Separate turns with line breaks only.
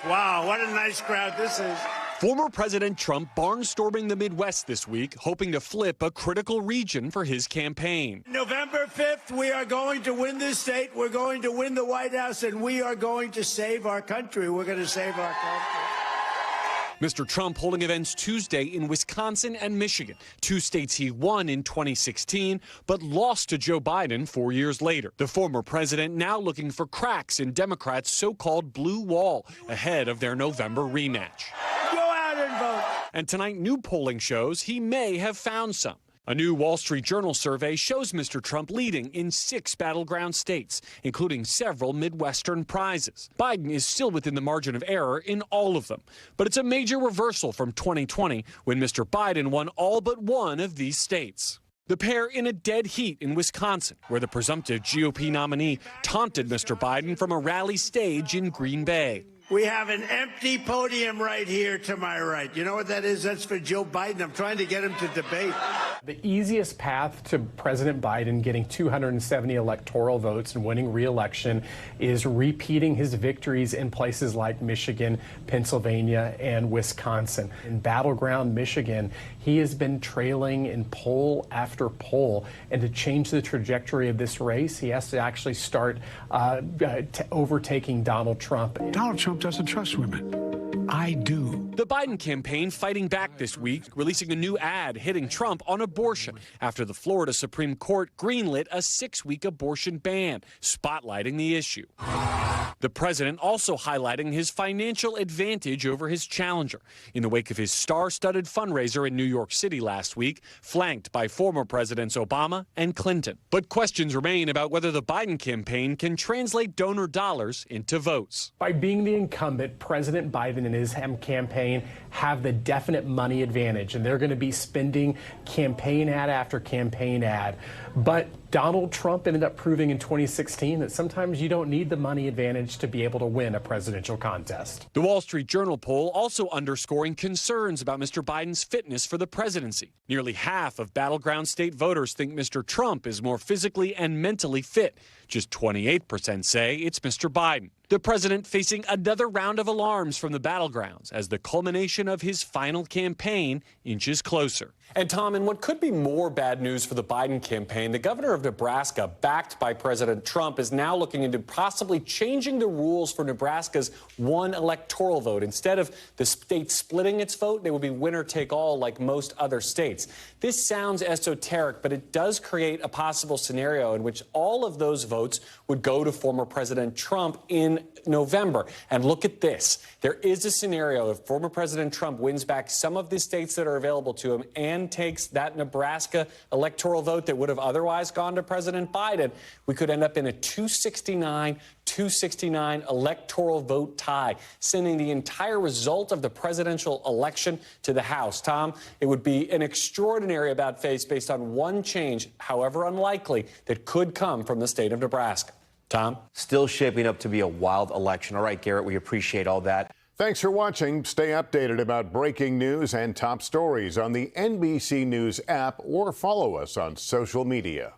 Wow, what a nice crowd this is.
Former President Trump barnstorming the Midwest this week, hoping to flip a critical region for his campaign.
November 5th, we are going to win this state. We're going to win the White House, and we are going to save our country. We're going to save our country.
Mr. Trump holding events Tuesday in Wisconsin and Michigan, two states he won in 2016, but lost to Joe Biden 4 years later. The former president now looking for cracks in Democrats' so-called blue wall ahead of their November rematch.
Go out and vote.
And tonight, new polling shows he may have found some. A new Wall Street Journal survey shows Mr. Trump leading in 6 battleground states, including several Midwestern prizes. Biden is still within the margin of error in all of them, but it's a major reversal from 2020 when Mr. Biden won all but one of these states. The pair in a dead heat in Wisconsin, where the presumptive GOP nominee taunted Mr. Biden from a rally stage in Green Bay.
We have an empty podium right here to my right. You know what that is? That's for Joe Biden. I'm trying to get him to debate.
The easiest path to President Biden getting 270 electoral votes and winning re-election is repeating his victories in places like Michigan, Pennsylvania, and Wisconsin. In battleground Michigan, he has been trailing in poll after poll. And to change the trajectory of this race, he has to actually start overtaking Donald Trump.
Donald Trump doesn't trust women. I do.
The Biden campaign fighting back this week, releasing a new ad hitting Trump on abortion after the Florida Supreme Court greenlit a 6-week abortion ban, spotlighting the issue. The president also highlighting his financial advantage over his challenger in the wake of his star-studded fundraiser in New York City last week, flanked by former Presidents Obama and Clinton. But questions remain about whether the Biden campaign can translate donor dollars into votes.
By being the incumbent, President Biden and his campaign have the definite money advantage, and they're going to be spending campaign ad after campaign ad. But Donald Trump ended up proving in 2016 that sometimes you don't need the money advantage to be able to win a presidential contest.
The Wall Street Journal poll also underscoring concerns about Mr. Biden's fitness for the presidency. Nearly half of battleground state voters think Mr. Trump is more physically and mentally fit. Just 28% say it's Mr. Biden. The president facing another round of alarms from the battlegrounds as the culmination of his final campaign inches closer. And Tom, in what could be more bad news for the Biden campaign, the governor of Nebraska, backed by President Trump, is now looking into possibly changing the rules for Nebraska's one electoral vote. Instead of the state splitting its vote, they would be winner take all like most other states. This sounds esoteric, but it does create a possible scenario in which all of those votes would go to former President Trump in November. And look at this. There is a scenario if former President Trump wins back some of the states that are available to him and takes that Nebraska electoral vote that would have otherwise gone to President Biden, we could end up in a 269 electoral vote tie, sending the entire result of the presidential election to the House. Tom, it would be an extraordinary about face based on one change, however unlikely, that could come from the state of Nebraska. Tom?
Still shaping up to be a wild election. All right, Garrett, we appreciate all that.
Thanks for watching. Stay updated about breaking news and top stories on the NBC News app or follow us on social media.